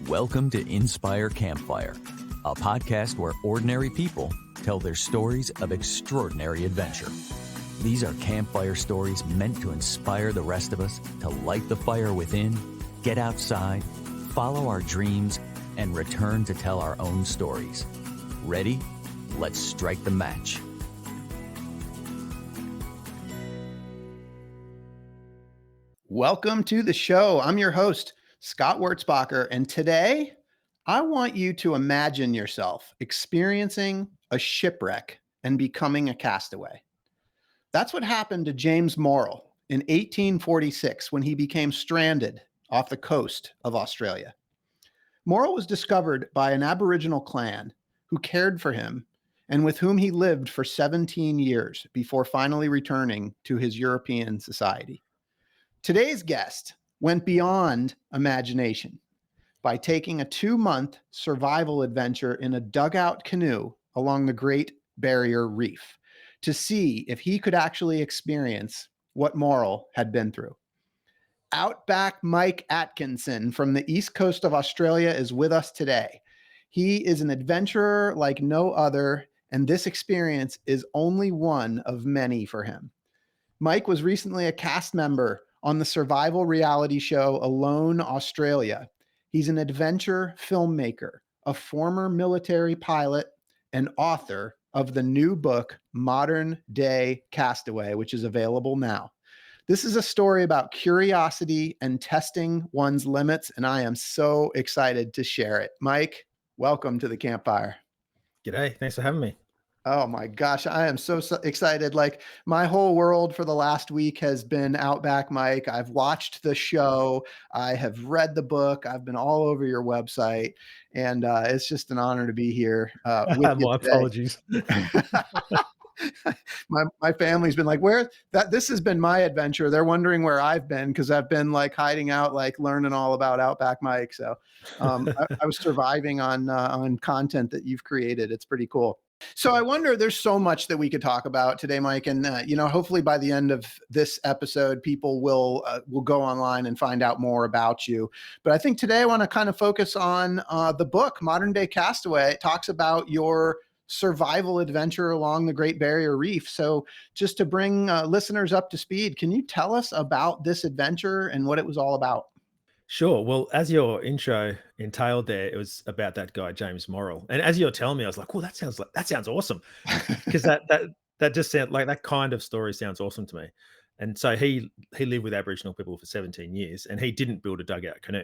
Welcome to Inspire Campfire, a podcast where ordinary people tell their stories of extraordinary adventure. These are campfire stories meant to inspire the rest of us to light the fire within, get outside, follow our dreams, and return to tell our own stories. Ready? Let's strike the match. Welcome to the show. I'm your host, Scott Wurtzbacher, and today I want you to imagine yourself experiencing a shipwreck and becoming a castaway. That's what happened to James Morrill in 1846 when he became stranded off the coast of Australia. Morrill was discovered by an Aboriginal clan who cared for him and with whom he lived for 17 years before finally returning to his European society. Today's guest went beyond imagination by taking a 2-month survival adventure in a dugout canoe along the Great Barrier Reef to see if he could actually experience what Morrill had been through. Outback Mike Atkinson from the east coast of Australia is with us today. He is an adventurer like no other, and this experience is only one of many for him. Mike was recently a cast member on the survival reality show Alone Australia. He's an adventure filmmaker, a former military pilot, and author of the new book, Modern Day Castaway, which is available now. This is a story about curiosity and testing one's limits, and I am so excited to share it. Mike, welcome to the campfire. G'day. Thanks for having me. Oh my gosh, I am so excited. Like my whole world for the last week has been Outback Mike. I've watched the show. I have read the book. I've been all over your website. And it's just an honor to be here with you My today. apologies. my family's been like, this has been my adventure. They're wondering where I've been because I've been like hiding out, like learning all about Outback Mike. So I was surviving on content that you've created. It's pretty cool. So I wonder, there's so much that we could talk about today, Mike, and hopefully by the end of this episode, people will go online and find out more about you. But I think today I want to kind of focus on the book, Modern Day Castaway. It talks about your survival adventure along the Great Barrier Reef. So just to bring listeners up to speed, can you tell us about this adventure and what it was all about? Sure. Well, as your intro entailed there, it was about that guy, James Morrill. And as you're telling me, I was like, "Oh, that sounds awesome." Because that just sounds like that kind of story sounds awesome to me. And so he lived with Aboriginal people for 17 years and he didn't build a dugout canoe.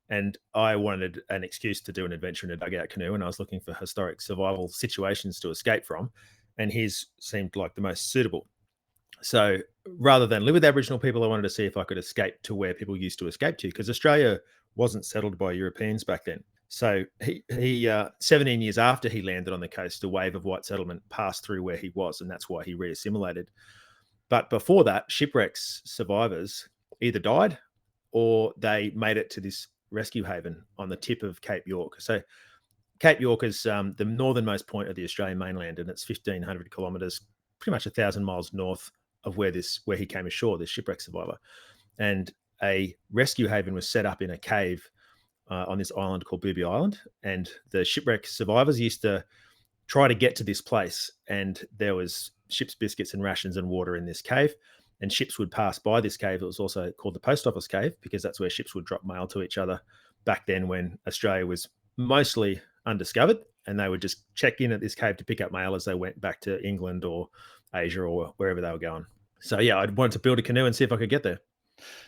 And I wanted an excuse to do an adventure in a dugout canoe, and I was looking for historic survival situations to escape from, and his seemed like the most suitable. So rather than live with Aboriginal people, I wanted to see if I could escape to where people used to escape to, because Australia wasn't settled by Europeans back then. So he 17 years after he landed on the coast, a wave of white settlement passed through where he was, and that's why he reassimilated. But before that, shipwrecks survivors either died or they made it to this rescue haven on the tip of Cape York. So Cape York is the northernmost point of the Australian mainland, and it's 1,500 kilometres, pretty much 1,000 miles north of where he came ashore, this shipwreck survivor. And a rescue haven was set up in a cave on this island called Booby Island. And the shipwreck survivors used to try to get to this place. And there was ship's biscuits and rations and water in this cave. And ships would pass by this cave. It was also called the Post Office Cave because that's where ships would drop mail to each other back then when Australia was mostly undiscovered. And they would just check in at this cave to pick up mail as they went back to England or Asia or wherever they were going. So yeah, I wanted to build a canoe and see if I could get there.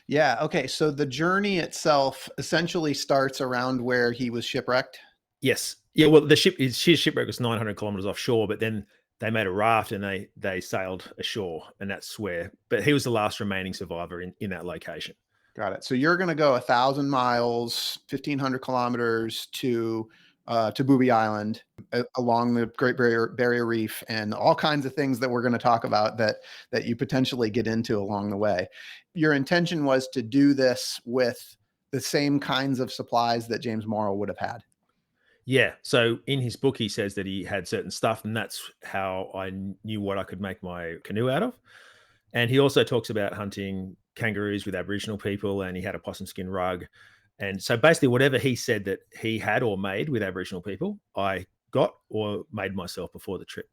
Yeah. Okay. So the journey itself essentially starts around where he was shipwrecked. Yes. Yeah. Well, his shipwreck was 900 kilometers offshore, but then they made a raft and they sailed ashore, and that's where. But he was the last remaining survivor in that location. Got it. So you're going to go 1,000 miles, 1,500 kilometers to Booby Island along the Great Barrier Reef, and all kinds of things that we're going to talk about that you potentially get into along the way. Your intention was to do this with the same kinds of supplies that James Morrill would have had. Yeah. So in his book, he says that he had certain stuff, and that's how I knew what I could make my canoe out of. And he also talks about hunting kangaroos with Aboriginal people, and he had a possum skin rug. And so basically, whatever he said that he had or made with Aboriginal people, I got or made myself before the trip.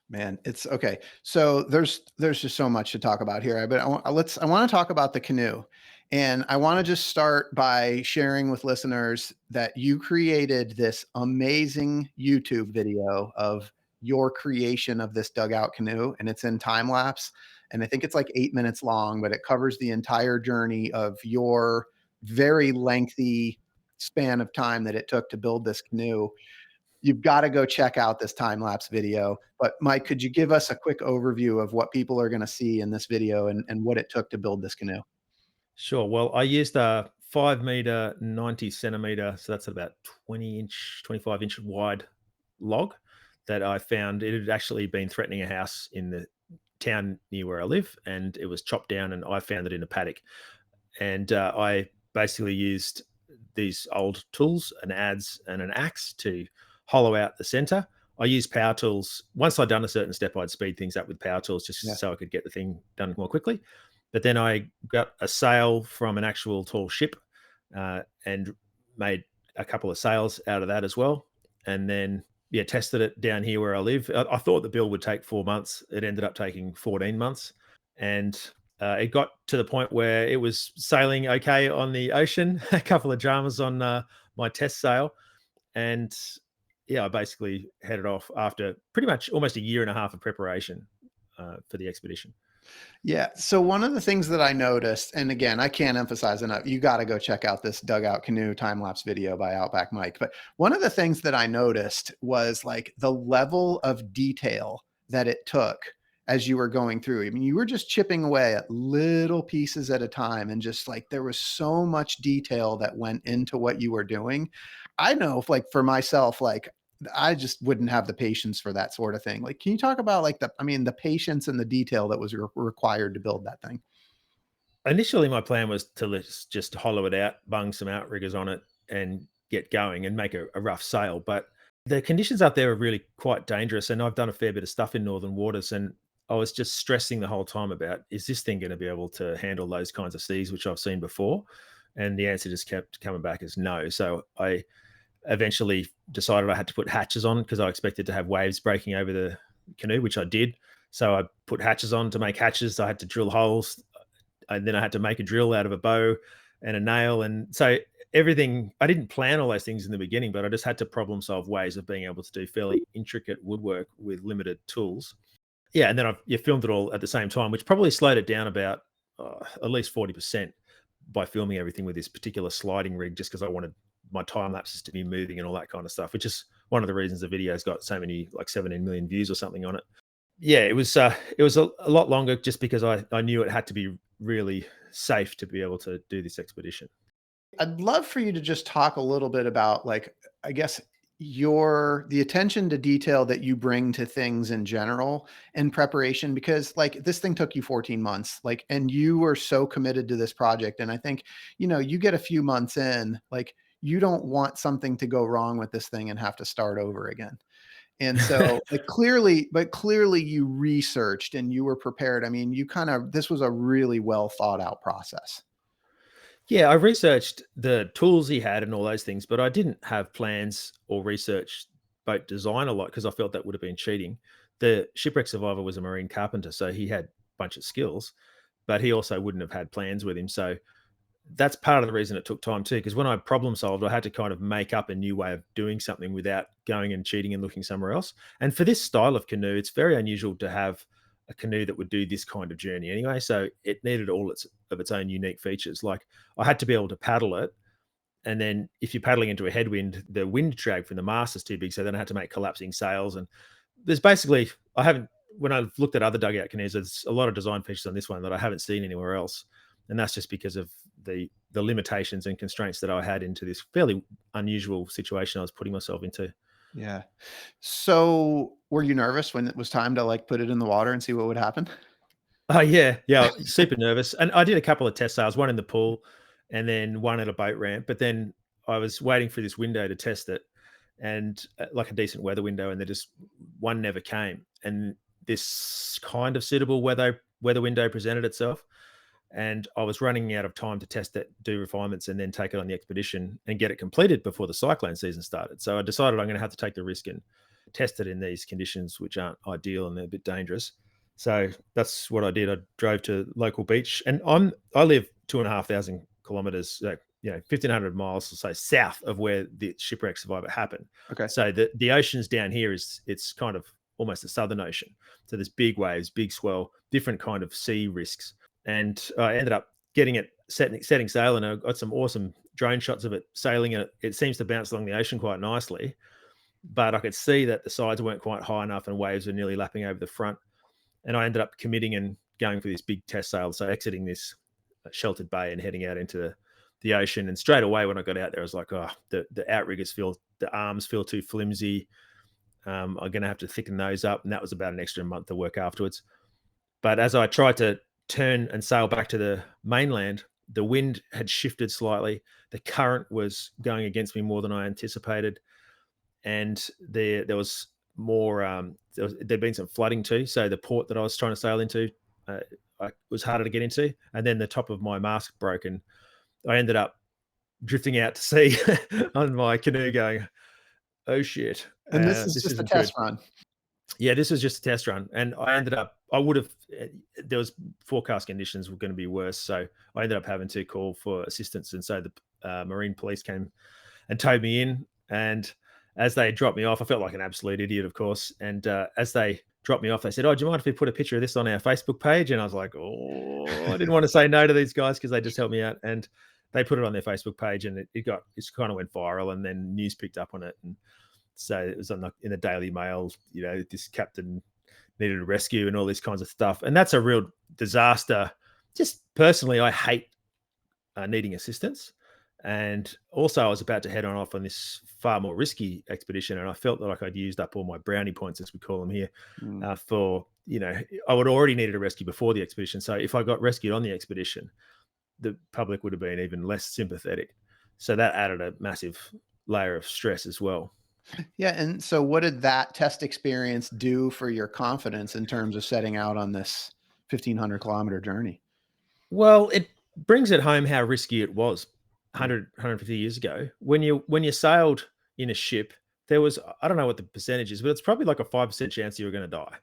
Man, it's okay. So there's just so much to talk about here. But I want to talk about the canoe. And I want to just start by sharing with listeners that you created this amazing YouTube video of your creation of this dugout canoe, and it's in time lapse. And I think it's like 8 minutes long, but it covers the entire journey of your very lengthy span of time that it took to build this canoe. You've got to go check out this time lapse video. But Mike, could you give us a quick overview of what people are going to see in this video and what it took to build this canoe? Sure. Well, I used a 5 meter, 90 centimeter, so that's about 20-inch, 25-inch wide log that I found. It had actually been threatening a house in the town near where I live, and it was chopped down, and I found it in a paddock. And I basically used these old tools, an adze and an axe, to hollow out the center. I used power tools. Once I'd done a certain step, I'd speed things up with power tools just Yeah. so I could get the thing done more quickly. But then I got a sail from an actual tall ship and made a couple of sails out of that as well. And then, yeah, tested it down here where I live. I thought the build would take 4 months. It ended up taking 14 months. And it got to the point where it was sailing okay on the ocean, a couple of dramas on my test sail. And yeah, I basically headed off after pretty much almost a year and a half of preparation for the expedition. Yeah. So one of the things that I noticed, and again, I can't emphasize enough, you got to go check out this dugout canoe time lapse video by Outback Mike. But one of the things that I noticed was like the level of detail that it took as you were going through. I mean, you were just chipping away at little pieces at a time, and just like there was so much detail that went into what you were doing. I know, if, like for myself, like I just wouldn't have the patience for that sort of thing. Like, can you talk about like the patience and the detail that was required to build that thing? Initially, my plan was to just hollow it out, bung some outriggers on it, and get going and make a rough sail. But the conditions up there are really quite dangerous. And I've done a fair bit of stuff in northern waters. And I was just stressing the whole time about, is this thing going to be able to handle those kinds of seas, which I've seen before? And the answer just kept coming back as no. So I eventually decided I had to put hatches on because I expected to have waves breaking over the canoe, which I did. So I put hatches on to make hatches. I had to drill holes, and then I had to make a drill out of a bow and a nail. And so everything, I didn't plan all those things in the beginning, but I just had to problem solve ways of being able to do fairly intricate woodwork with limited tools. Yeah, and then you filmed it all at the same time, which probably slowed it down about at least 40% by filming everything with this particular sliding rig, just because I wanted my time lapses to be moving and all that kind of stuff, which is one of the reasons the video's got so many, like 17 million views or something on it. Yeah, it was a lot longer just because I knew it had to be really safe to be able to do this expedition. I'd love for you to just talk a little bit about, like, I guess the attention to detail that you bring to things in general in preparation, because like this thing took you 14 months, like, and you were so committed to this project. And I think, you get a few months in, like, you don't want something to go wrong with this thing and have to start over again. And so, like, clearly you researched and you were prepared. I mean, this was a really well thought out process. Yeah, I researched the tools he had and all those things, but I didn't have plans or research boat design a lot because I felt that would have been cheating. The shipwreck survivor was a marine carpenter, so he had a bunch of skills, but he also wouldn't have had plans with him. So that's part of the reason it took time too, because when I problem solved, I had to kind of make up a new way of doing something without going and cheating and looking somewhere else. And for this style of canoe, it's very unusual to have a canoe that would do this kind of journey anyway. So it needed all its own unique features. Like I had to be able to paddle it. And then if you're paddling into a headwind, the wind drag from the mast is too big. So then I had to make collapsing sails. And there's basically, I haven't, when I've looked at other dugout canoes, there's a lot of design features on this one that I haven't seen anywhere else. And that's just because of the limitations and constraints that I had into this fairly unusual situation I was putting myself into. Yeah. So, were you nervous when it was time to like put it in the water and see what would happen? Oh yeah, yeah, super nervous. And I did a couple of test sails, one in the pool and then one at a boat ramp. But then I was waiting for this window to test it, and like a decent weather window, and there just one never came. And this kind of suitable weather window presented itself. and I was running out of time to test it, do refinements, and then take it on the expedition and get it completed before the cyclone season started. So I decided I'm going to have to take the risk and test it in these conditions, which aren't ideal and they're a bit dangerous. So that's what I did. I drove to local beach, and I live 2,500 kilometers, 1,500 miles or so south of where the shipwreck survivor happened. Okay. So the oceans down here it's kind of almost the Southern Ocean. So there's big waves, big swell, different kind of sea risks. And I ended up getting it setting sail, and I got some awesome drone shots of it sailing. And it seems to bounce along the ocean quite nicely, but I could see that the sides weren't quite high enough and waves were nearly lapping over the front. And I ended up committing and going for this big test sail. So exiting this sheltered bay and heading out into the ocean. And straight away when I got out there, I was like, oh, the outriggers the arms feel too flimsy. I'm going to have to thicken those up. And that was about an extra month of work afterwards. But as I tried to turn and sail back to the mainland, the wind had shifted slightly. The current was going against me more than I anticipated. And there was more, there'd been some flooding too. So the port that I was trying to sail into was harder to get into. And then the top of my mast broke, and I ended up drifting out to sea on my canoe going, oh shit. And this is just a test run. Yeah, this was just a test run. And there was forecast conditions were going to be worse. So I ended up having to call for assistance. And so the Marine police came and towed me in. And as they dropped me off, I felt like an absolute idiot, of course. And as they dropped me off, they said, oh, do you mind if we put a picture of this on our Facebook page? And I was like, oh, I didn't want to say no to these guys because they just helped me out. And they put it on their Facebook page, and it kind of went viral, and then news picked up on it. And so it was in the Daily Mail, this captain needed a rescue and all these kinds of stuff. And that's a real disaster. Just personally, I hate needing assistance. And also I was about to head off on this far more risky expedition. And I felt like I'd used up all my brownie points, as we call them here, I would already needed a rescue before the expedition. So if I got rescued on the expedition, the public would have been even less sympathetic. So that added a massive layer of stress as well. Yeah. And so what did that test experience do for your confidence in terms of setting out on this 1,500 kilometer journey? Well, it brings it home how risky it was 150 years ago. When you sailed in a ship, there was, I don't know what the percentage is, but it's probably like a 5% chance you were going to die.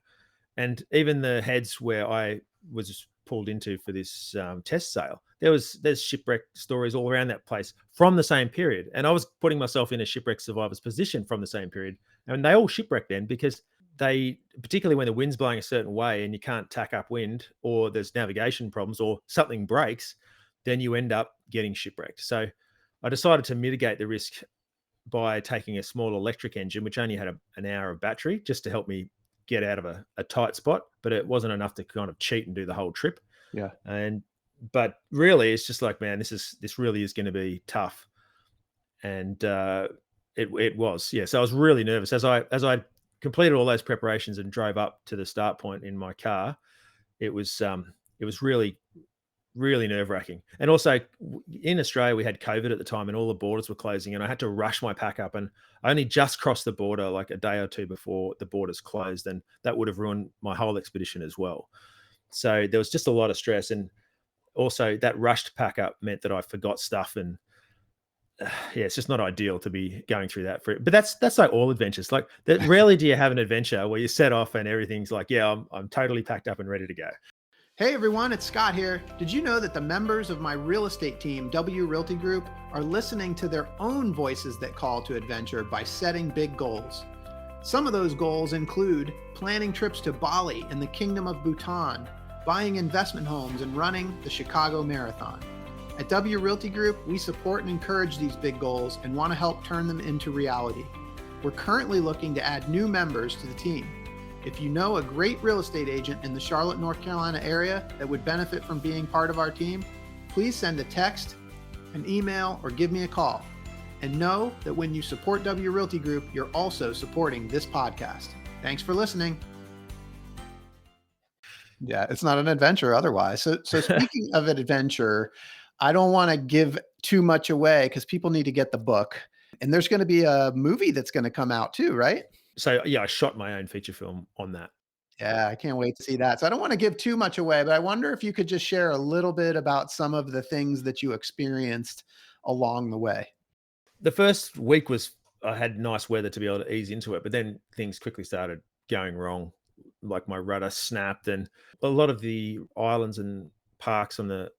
And even the heads where I was pulled into for this test sail, there's shipwreck stories all around that place from the same period. And I was putting myself in a shipwreck survivor's position from the same period. And they all shipwrecked then because particularly when the wind's blowing a certain way and you can't tack up wind, or there's navigation problems, or something breaks, then you end up getting shipwrecked. So I decided to mitigate the risk by taking a small electric engine, which only had an hour of battery, just to help me get out of a tight spot, but it wasn't enough to kind of cheat and do the whole trip. Yeah. But really it's just like, man, this really is going to be tough. And it was. Yeah. So I was really nervous as I completed all those preparations and drove up to the start point in my car. It was really, really nerve-wracking. And also in Australia, we had COVID at the time and all the borders were closing, and I had to rush my pack up, and I only just crossed the border like a day or two before the borders closed, and that would have ruined my whole expedition as well. So there was just a lot of stress. And also that rushed pack up meant that I forgot stuff, and it's just not ideal to be going through that but that's like all adventures. Like that rarely do you have an adventure where you set off and everything's like, yeah, I'm totally packed up and ready to go. Hey everyone, it's Scott here. Did you know that the members of my real estate team, W Realty Group, are listening to their own voices that call to adventure by setting big goals? Some of those goals include planning trips to Bali and the Kingdom of Bhutan, buying investment homes, and running the Chicago Marathon. At W Realty Group, we support and encourage these big goals and want to help turn them into reality. We're currently looking to add new members to the team. If you know a great real estate agent in the Charlotte, North Carolina area that would benefit from being part of our team, please send a text, an email, or give me a call. And know that when you support W Realty Group, you're also supporting this podcast. Thanks for listening. Yeah, it's not an adventure otherwise. So speaking of an adventure, I don't want to give too much away because people need to get the book. And there's going to be a movie that's going to come out too, right? So yeah, I shot my own feature film on that. Yeah, I can't wait to see that. So I don't want to give too much away, but I wonder if you could just share a little bit about some of the things that you experienced along the way. The first week was I had nice weather to be able to ease into it, but then things quickly started going wrong. Like my rudder snapped, and a lot of the islands and parks on the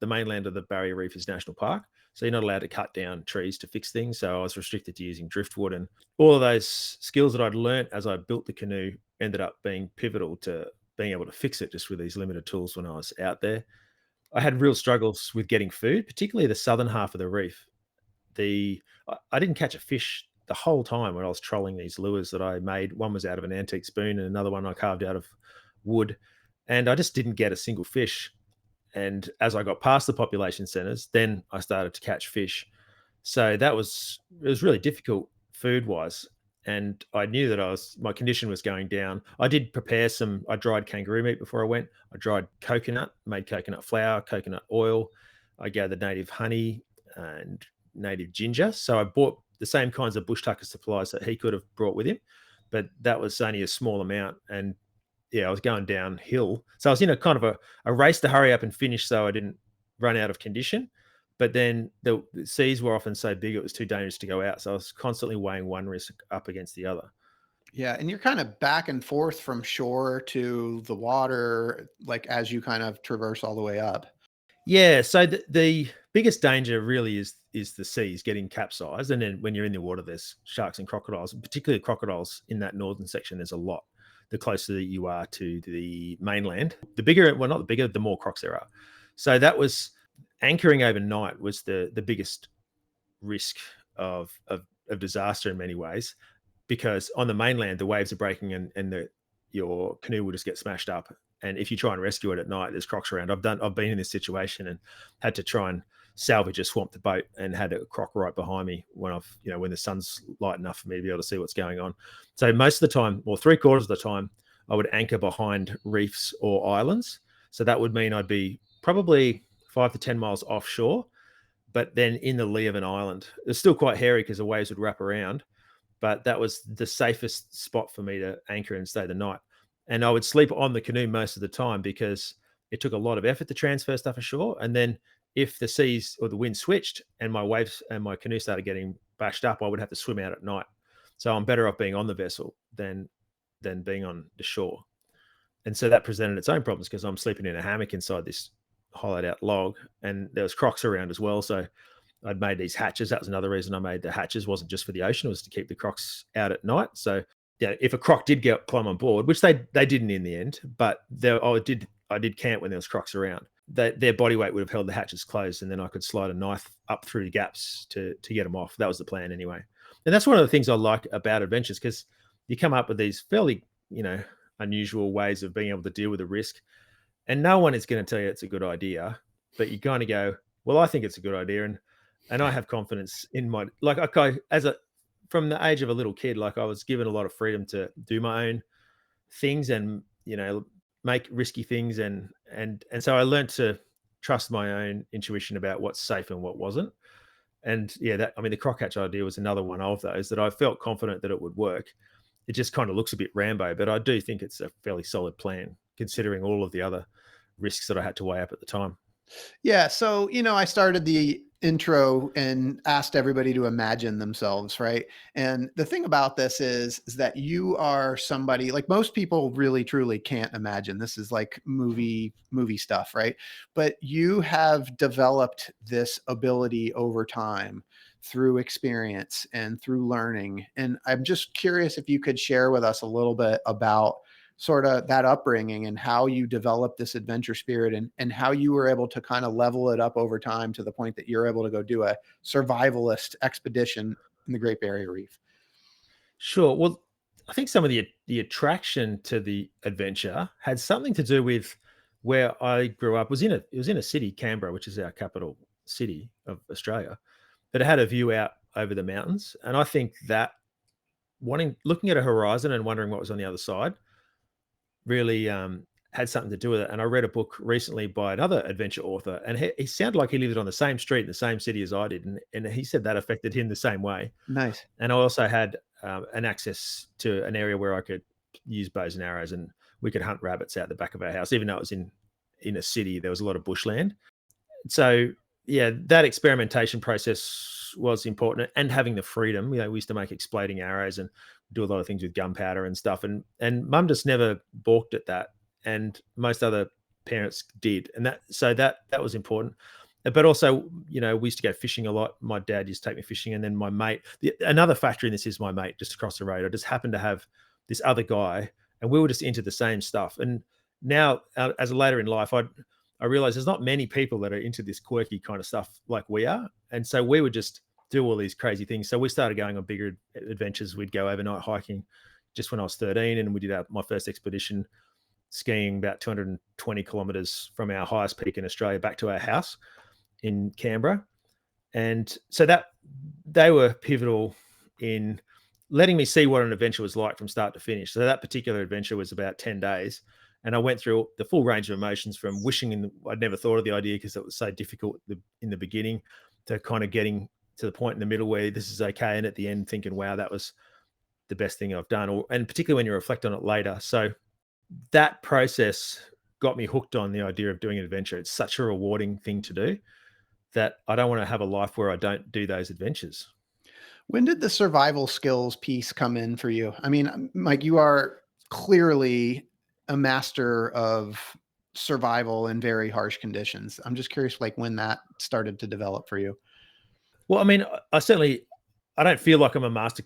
mainland of the Barrier Reef is national park. So you're not allowed to cut down trees to fix things. So I was restricted to using driftwood, and all of those skills that I'd learnt as I built the canoe ended up being pivotal to being able to fix it just with these limited tools when I was out there. I had real struggles with getting food, particularly the southern half of the reef. I didn't catch a fish the whole time when I was trolling these lures that I made. One was out of an antique spoon, and another one I carved out of wood, and I just didn't get a single fish. And as I got past the population centers, then I started to catch fish. So it was really difficult food wise. And I knew that my condition was going down. I did prepare I dried kangaroo meat before I went. I dried coconut, made coconut flour, coconut oil. I gathered native honey and native ginger. So I bought the same kinds of bush tucker supplies that he could have brought with him, but that was only a small amount. And yeah, I was going downhill. So I was in a kind of a race to hurry up and finish so I didn't run out of condition. But then the seas were often so big it was too dangerous to go out. So I was constantly weighing one risk up against the other. Yeah, and you're kind of back and forth from shore to the water, like as you kind of traverse all the way up. Yeah, so the biggest danger really is the seas getting capsized, and then when you're in the water, there's sharks and crocodiles, particularly crocodiles in that northern section. There's a lot. The closer that you are to the mainland, the bigger, well, not the bigger, the more crocs there are. So that was anchoring overnight was the biggest risk of disaster in many ways, because on the mainland the waves are breaking and your canoe will just get smashed up. And if you try and rescue it at night, there's crocs around. I've been in this situation and had to try and salvage a swamped boat and had a croc right behind me when the sun's light enough for me to be able to see what's going on. So most of the time, or three-quarters of the time, I would anchor behind reefs or islands. So that would mean I'd be probably 5 to 10 miles offshore, but then in the lee of an island. It's still quite hairy because the waves would wrap around, but that was the safest spot for me to anchor and stay the night. And I would sleep on the canoe most of the time because it took a lot of effort to transfer stuff ashore. And then if the seas or the wind switched and my waves and my canoe started getting bashed up, I would have to swim out at night. So I'm better off being on the vessel than being on the shore. And so that presented its own problems because I'm sleeping in a hammock inside this hollowed out log, and there was crocs around as well. So I'd made these hatches. That was another reason I made the hatches. Wasn't just for the ocean; it was to keep the crocs out at night. So yeah, if a croc did climb on board, which they didn't in the end, but I did camp when there was crocs around. Their body weight would have held the hatches closed, and then I could slide a knife up through the gaps to get them off. That was the plan anyway. And that's one of the things I like about adventures, because you come up with these fairly unusual ways of being able to deal with the risk, and no one is going to tell you it's a good idea, but you kind of go, well, I think it's a good idea, and I have confidence in my, like, okay, from the age of a little kid, like I was given a lot of freedom to do my own things and make risky things, and so I learned to trust my own intuition about what's safe and what wasn't. And yeah, the croc hatch idea was another one of those that I felt confident that it would work. It just kind of looks a bit Rambo, but I do think it's a fairly solid plan considering all of the other risks that I had to weigh up at the time. Yeah. So, I started the intro and asked everybody to imagine themselves, right? And the thing about this is that you are somebody, like, most people really truly can't imagine. This is like movie stuff, right? But you have developed this ability over time through experience and through learning. And I'm just curious if you could share with us a little bit about sort of that upbringing and how you developed this adventure spirit, and how you were able to kind of level it up over time to the point that you're able to go do a survivalist expedition in the Great Barrier Reef. Sure. Well, I think some of the attraction to the adventure had something to do with where I grew up. It was in a city, Canberra, which is our capital city of Australia, but it had a view out over the mountains. And I think that looking at a horizon and wondering what was on the other side really had something to do with it. And I read a book recently by another adventure author, and he sounded like he lived on the same street in the same city as I did. And he said that affected him the same way. Nice. And I also had an access to an area where I could use bows and arrows and we could hunt rabbits out the back of our house, even though it was in a city. There was a lot of bushland. So yeah, that experimentation process was important, and having the freedom. We used to make exploding arrows and do a lot of things with gunpowder and stuff. And Mum just never balked at that, and most other parents did, and that was important. But also, we used to go fishing a lot. My dad used to take me fishing, and then my mate. Another factor in this is my mate just across the road. I just happened to have this other guy, and we were just into the same stuff. And now, as a later in life, I realized there's not many people that are into this quirky kind of stuff like we are. And so we would just do all these crazy things. So we started going on bigger adventures. We'd go overnight hiking just when I was 13, and we did my first expedition skiing about 220 kilometers from our highest peak in Australia back to our house in Canberra. And so that they were pivotal in letting me see what an adventure was like from start to finish. So that particular adventure was about 10 days. And I went through the full range of emotions, from wishing I'd never thought of the idea because it was so difficult in the beginning, to kind of getting to the point in the middle where this is okay. And at the end thinking, wow, that was the best thing I've done. And particularly when you reflect on it later. So that process got me hooked on the idea of doing an adventure. It's such a rewarding thing to do that I don't want to have a life where I don't do those adventures. When did the survival skills piece come in for you? I mean, Mike, you are clearly a master of survival in very harsh conditions. I'm just curious, like, when that started to develop for you. Well, I mean, I don't feel like I'm a master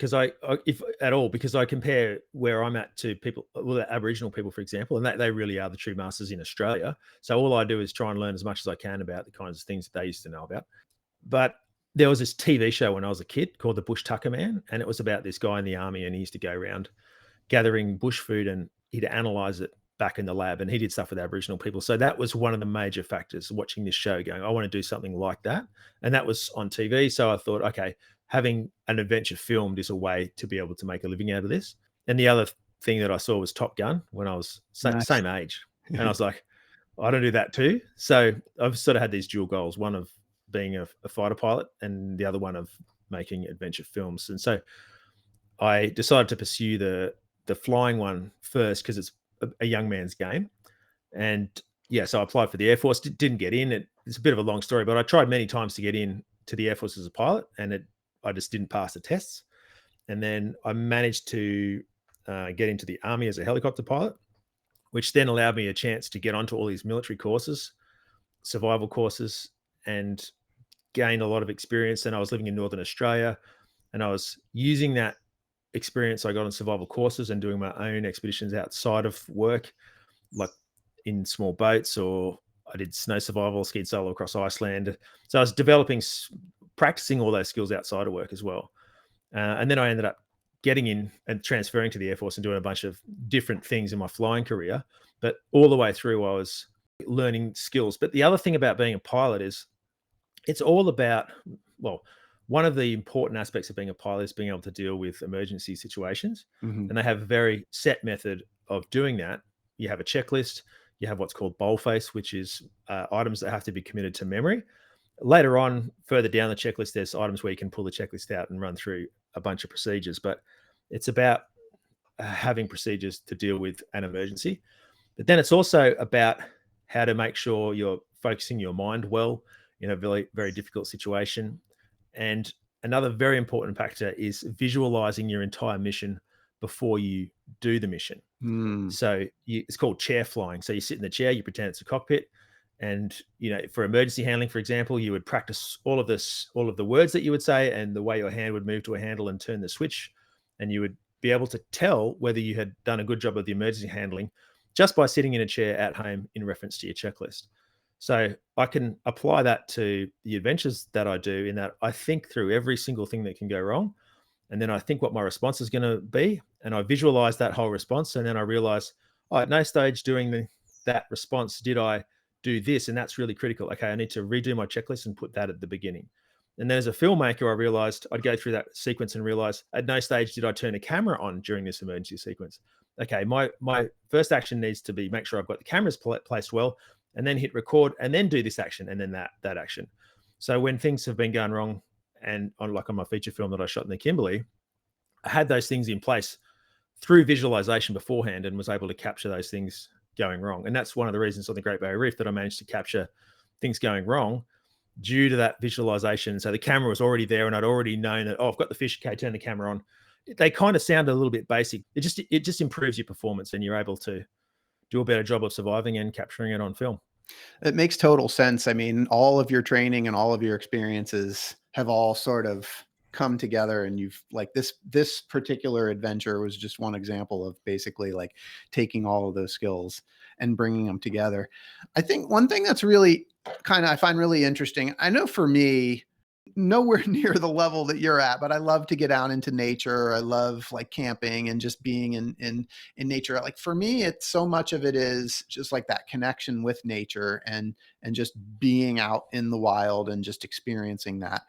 if at all, because I compare where I'm at to people, well, Aboriginal people, for example, and they really are the true masters in Australia. So all I do is try and learn as much as I can about the kinds of things that they used to know about. But there was this TV show when I was a kid called The Bush Tucker Man, and it was about this guy in the army, and he used to go around gathering bush food, and he'd analyze it back in the lab, and he did stuff with Aboriginal people. So that was one of the major factors watching this show, going, I want to do something like that. And that was on TV. So I thought, okay, having an adventure filmed is a way to be able to make a living out of this. And the other thing that I saw was Top Gun when I was same age. And I was like, I don't do that too. So I've sort of had these dual goals, one of being a fighter pilot and the other one of making adventure films. And so I decided to pursue the flying one first because it's a young man's game. And yeah, so I applied for the Air Force, didn't get in. It's a bit of a long story, but I tried many times to get in to the Air Force as a pilot, and I just didn't pass the tests. And then I managed to get into the Army as a helicopter pilot, which then allowed me a chance to get onto all these military courses, survival courses, and gain a lot of experience. And I was living in Northern Australia, and I was using that experience I got on survival courses and doing my own expeditions outside of work, like in small boats, or I did snow survival, skied solo across Iceland. So I was practicing all those skills outside of work as well. And then I ended up getting in and transferring to the Air Force and doing a bunch of different things in my flying career. But all the way through, I was learning skills. But the other thing about being a pilot is it's all about, well, one of the important aspects of being a pilot is being able to deal with emergency situations. Mm-hmm. And they have a very set method of doing that. You have a checklist. You have what's called boldface, which is items that have to be committed to memory. Later on, further down the checklist, there's items where you can pull the checklist out and run through a bunch of procedures. But it's about having procedures to deal with an emergency. But then it's also about how to make sure you're focusing your mind well in a very, very difficult situation. And another very important factor is visualizing your entire mission before you do the mission. So it's called chair flying. So you sit in the chair, you pretend it's a cockpit. And, for emergency handling, for example, you would practice all of the words that you would say and the way your hand would move to a handle and turn the switch. And you would be able to tell whether you had done a good job of the emergency handling just by sitting in a chair at home in reference to your checklist. So I can apply that to the adventures that I do, in that I think through every single thing that can go wrong. And then I think what my response is going to be. And I visualize that whole response. And then I realize, at no stage during that response did I do this. And that's really critical. Okay, I need to redo my checklist and put that at the beginning. And then as a filmmaker, I realized I'd go through that sequence and realize at no stage did I turn a camera on during this emergency sequence. Okay, my first action needs to be make sure I've got the cameras placed well, and then hit record, and then do this action, and then that action. So when things have been going wrong, and on my feature film that I shot in the Kimberley, I had those things in place through visualization beforehand and was able to capture those things going wrong. And that's one of the reasons on the Great Barrier Reef that I managed to capture things going wrong due to that visualization. So the camera was already there and I'd already known that, oh, I've got the fish. Okay, turn the camera on. They kind of sound a little bit basic. It just improves your performance and you're able to do a better job of surviving and capturing it on film. It makes total sense. I mean, all of your training and all of your experiences have all sort of come together, and you've like this particular adventure was just one example of basically like taking all of those skills and bringing them together. I think one thing that's really I find really interesting, I know for me, nowhere near the level that you're at, but I love to get out into nature. I love like camping and just being in nature. Like for me, it's so much of it is just like that connection with nature and just being out in the wild and just experiencing that.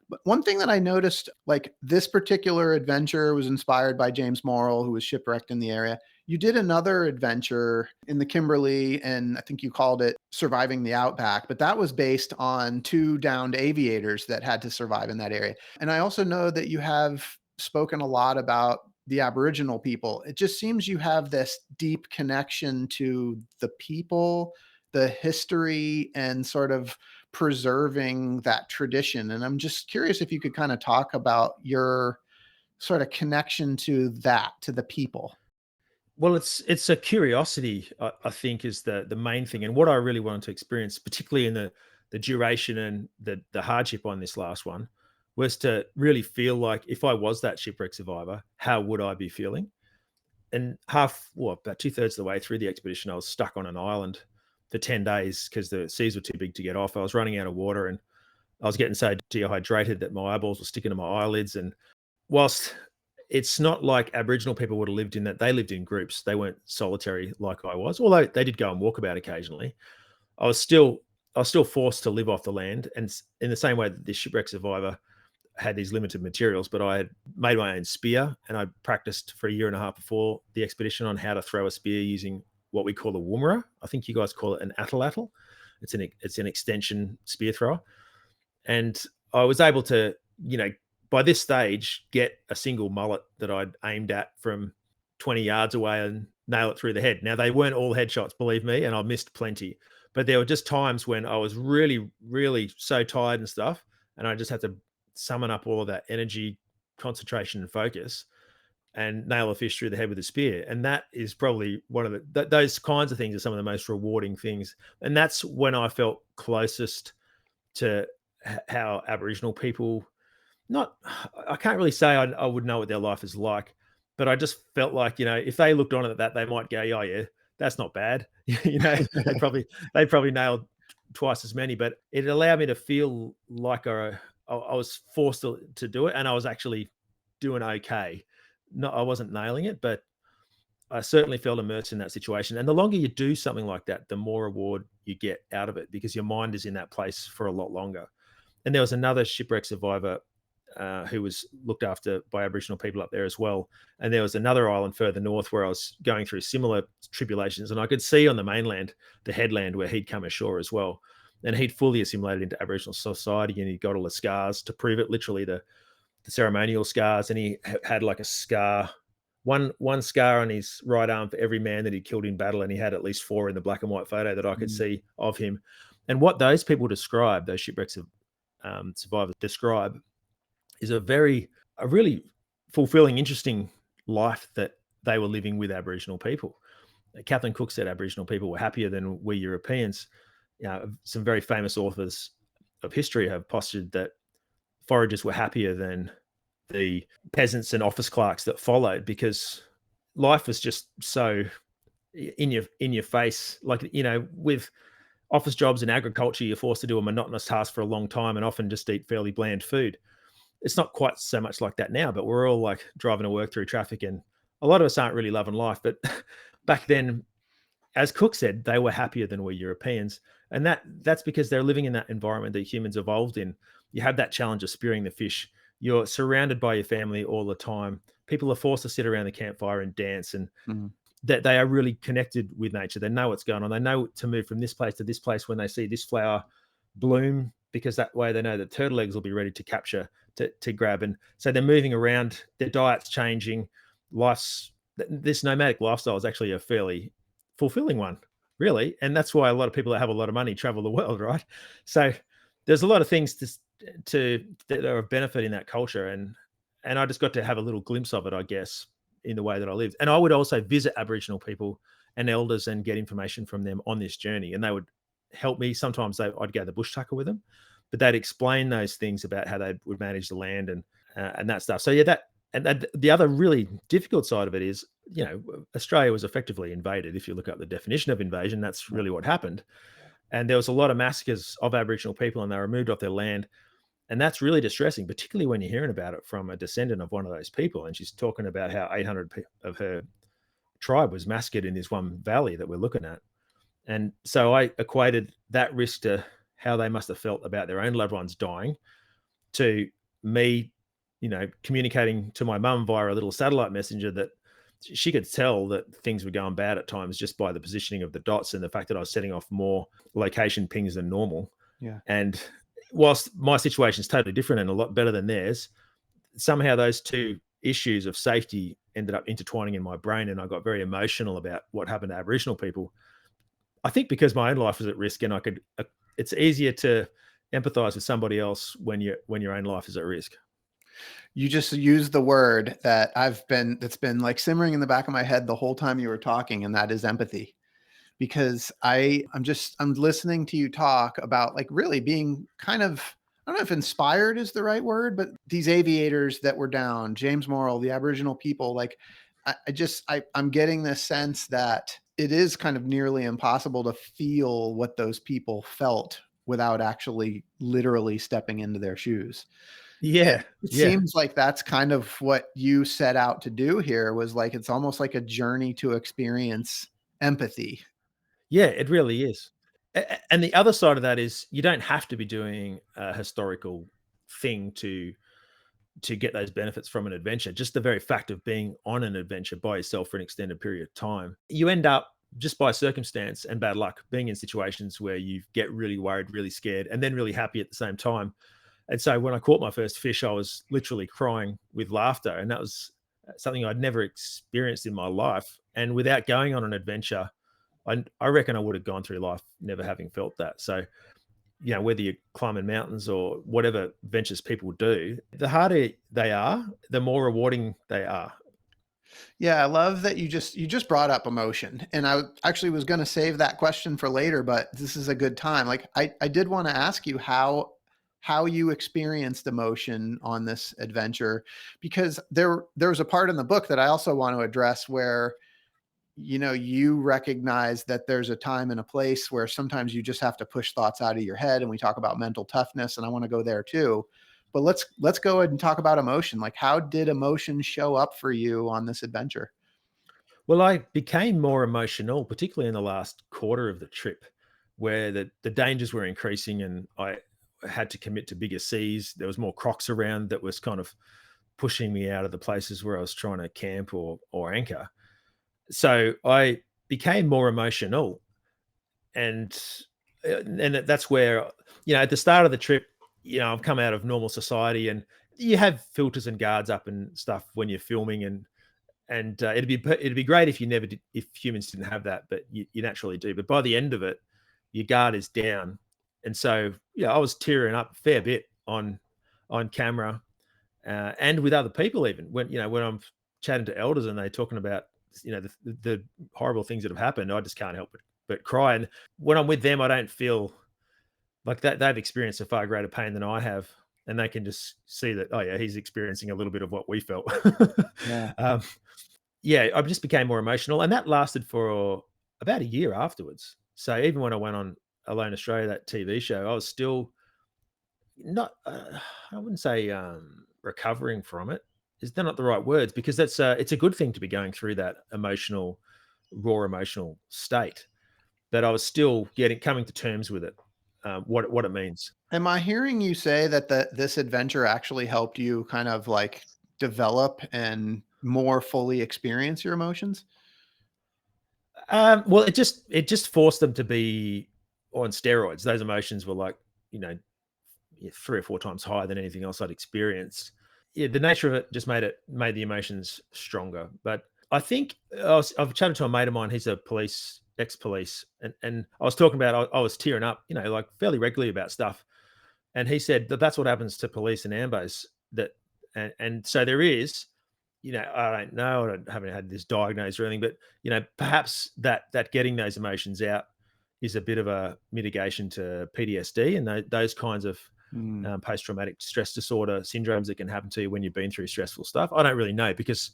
But one thing that I noticed, like this particular adventure was inspired by James Morrill, who was shipwrecked in the area. You did another adventure in the Kimberley, and I think you called it Surviving the Outback, but that was based on two downed aviators that had to survive in that area. And I also know that you have spoken a lot about the Aboriginal people. It just seems you have this deep connection to the people, the history, and sort of preserving that tradition. And I'm just curious if you could kind of talk about your sort of connection to that, to the people. Well, it's a curiosity, I think, is the main thing, and what I really wanted to experience, particularly in the duration and the hardship on this last one, was to really feel like if I was that shipwreck survivor, how would I be feeling? And about 2/3 of the way through the expedition, I was stuck on an island for 10 days because the seas were too big to get off. I was running out of water, and I was getting so dehydrated that my eyeballs were sticking to my eyelids. And whilst it's not like Aboriginal people would have lived in that. They lived in groups. They weren't solitary like I was, although they did go and walk about occasionally. I was still forced to live off the land, and in the same way that this shipwreck survivor had these limited materials, but I had made my own spear, and I practiced for a year and a half before the expedition on how to throw a spear using what we call a woomera. I think you guys call it an atlatl. It's an extension spear thrower, and I was able to, by this stage, get a single mullet that I'd aimed at from 20 yards away and nail it through the head. Now, they weren't all headshots, believe me, and I missed plenty. But there were just times when I was really, really so tired and stuff, and I just had to summon up all of that energy, concentration, and focus and nail a fish through the head with a spear. And that is probably one of those kinds of things are some of the most rewarding things. And that's when I felt closest to how Aboriginal people, I can't really say I would know what their life is like, but I just felt like, if they looked on at that, they might go, oh yeah, that's not bad. They'd probably nailed twice as many, but it allowed me to feel like I was forced to do it, and I was actually doing okay. No, I wasn't nailing it, but I certainly felt immersed in that situation. And the longer you do something like that, the more reward you get out of it because your mind is in that place for a lot longer. And there was another shipwreck survivor who was looked after by Aboriginal people up there as well. And there was another island further north where I was going through similar tribulations, and I could see on the mainland the headland where he'd come ashore as well. And he'd fully assimilated into Aboriginal society, and he got all the scars to prove it, literally the ceremonial scars. And he had like a scar, one scar on his right arm for every man that he killed in battle, and he had at least 4 in the black and white photo that I could see of him. And what those people describe, those shipwrecks survivors describe, is a really fulfilling, interesting life that they were living with Aboriginal people. Kathleen Cook said Aboriginal people were happier than we Europeans. Some very famous authors of history have postured that foragers were happier than the peasants and office clerks that followed because life was just so in your face. Like, with office jobs in agriculture, you're forced to do a monotonous task for a long time and often just eat fairly bland food. It's not quite so much like that now, but we're all like driving to work through traffic, and a lot of us aren't really loving life. But back then, as Cook said, they were happier than we Europeans. And that's because they're living in that environment that humans evolved in. You have that challenge of spearing the fish. You're surrounded by your family all the time. People are forced to sit around the campfire and dance, and that they are really connected with nature. They know what's going on. They know to move from this place to this place when they see this flower bloom, because that way they know that turtle eggs will be ready to capture, to grab. And so they're moving around, their diet's changing, life's this nomadic lifestyle is actually a fairly fulfilling one, really. And that's why a lot of people that have a lot of money travel the world, right? So there's a lot of things to that are of benefit in that culture. And I just got to have a little glimpse of it, I guess, in the way that I lived. And I would also visit Aboriginal people and elders and get information from them on this journey. And they would help me. Sometimes I'd go to the bush tucker with them, but they'd explain those things about how they would manage the land and that stuff. So yeah, the other really difficult side of it is, Australia was effectively invaded. If you look up the definition of invasion, that's really what happened. And there was a lot of massacres of Aboriginal people, and they were removed off their land. And that's really distressing, particularly when you're hearing about it from a descendant of one of those people. And she's talking about how 800 of her tribe was massacred in this one valley that we're looking at. And so I equated that risk to how they must have felt about their own loved ones dying, to me, communicating to my mum via a little satellite messenger that she could tell that things were going bad at times just by the positioning of the dots and the fact that I was setting off more location pings than normal. Yeah. And whilst my situation is totally different and a lot better than theirs, somehow those two issues of safety ended up intertwining in my brain, and I got very emotional about what happened to Aboriginal people. I think because my own life was at risk, and it's easier to empathize with somebody else when your own life is at risk. You just used the word that's been like simmering in the back of my head the whole time you were talking, and that is empathy. Because I'm listening to you talk about like really being kind of, I don't know if inspired is the right word, but these aviators that were down, James Morrill, the Aboriginal people, like I'm getting this sense that it is kind of nearly impossible to feel what those people felt without actually literally stepping into their shoes. Yeah. It Yeah. seems like that's kind of what you set out to do here, was like, it's almost like a journey to experience empathy. Yeah, it really is. And the other side of that is you don't have to be doing a historical thing to get those benefits from an adventure. Just the very fact of being on an adventure by yourself for an extended period of time, you end up just by circumstance and bad luck being in situations where you get really worried, really scared, and then really happy at the same time. And so when I caught my first fish, I was literally crying with laughter, and that was something I'd never experienced in my life. And without going on an adventure, I reckon I would have gone through life never having felt that. So, whether you're climbing mountains or whatever ventures people do, the harder they are, the more rewarding they are. Yeah, I love that you just brought up emotion. And I actually was going to save that question for later, but this is a good time. Like I did want to ask you how you experienced emotion on this adventure, because there was a part in the book that I also want to address where you recognize that there's a time and a place where sometimes you just have to push thoughts out of your head. And we talk about mental toughness, and I want to go there too. But let's go ahead and talk about emotion. Like, how did emotion show up for you on this adventure? Well, I became more emotional, particularly in the last quarter of the trip, where the dangers were increasing and I had to commit to bigger seas. There was more crocs around that was kind of pushing me out of the places where I was trying to camp or anchor. So I became more emotional, and that's where, at the start of the trip, I've come out of normal society, and you have filters and guards up and stuff when you're filming, and it'd be great if if humans didn't have that, but you naturally do. But by the end of it, your guard is down, and so I was tearing up a fair bit on camera, and with other people, even when I'm chatting to elders and they're talking about the horrible things that have happened, I just can't help but cry. And when I'm with them, I don't feel like that they've experienced a far greater pain than I have, and they can just see that, oh yeah, he's experiencing a little bit of what we felt. Yeah. um, yeah, I just became more emotional, and that lasted for about a year afterwards. So even when I went on Alone Australia, that TV show, I was still not, I wouldn't say recovering from it. Is that not the right words? Because it's a good thing to be going through that raw emotional state. But I was still coming to terms with it, what it means. Am I hearing you say that this adventure actually helped you kind of like develop and more fully experience your emotions? Well, it just forced them to be on steroids. Those emotions were like, you know, 3 or 4 times higher than anything else I'd experienced. Yeah, the nature of it just made the emotions stronger. But I think I've chatted to a mate of mine. He's a ex-police, and I was talking about I was tearing up, like fairly regularly about stuff. And he said that that's what happens to police and ambos. That and so there is, I don't know, haven't had this diagnosed or anything, but perhaps that getting those emotions out is a bit of a mitigation to PTSD and those kinds of Mm. post-traumatic stress disorder syndromes that can happen to you when you've been through stressful stuff. I don't really know because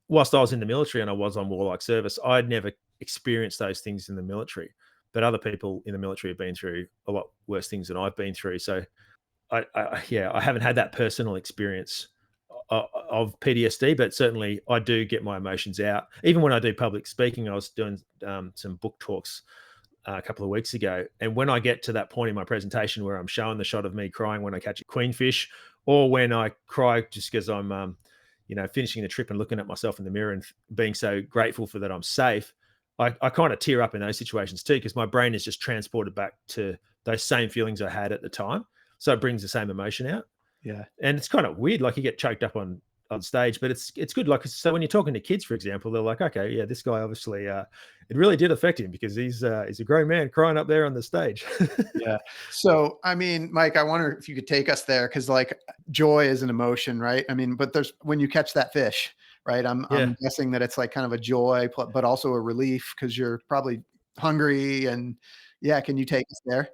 whilst I was in the military and I was on warlike service, I'd never experienced those things in the military. But other people in the military have been through a lot worse things than I've been through. So I haven't had that personal experience of PTSD, but certainly I do get my emotions out. Even when I do public speaking, I was doing some book talks a couple of weeks ago. And when I get to that point in my presentation where I'm showing the shot of me crying when I catch a queenfish, or when I cry just because I'm, finishing the trip and looking at myself in the mirror and being so grateful for that I'm safe, I kind of tear up in those situations too, because my brain is just transported back to those same feelings I had at the time. So it brings the same emotion out. Yeah. And it's kind of weird, like you get choked up on stage, but it's good. Like, so when you're talking to kids, for example, they're like, okay, yeah, this guy obviously, it really did affect him because he's a grown man crying up there on the stage. Yeah. So, I mean, Mike, I wonder if you could take us there, because like joy is an emotion, right? I mean, but there's when you catch that fish, right? I'm Yeah. guessing that it's like kind of a joy, but also a relief because you're probably hungry. And yeah, can you take us there?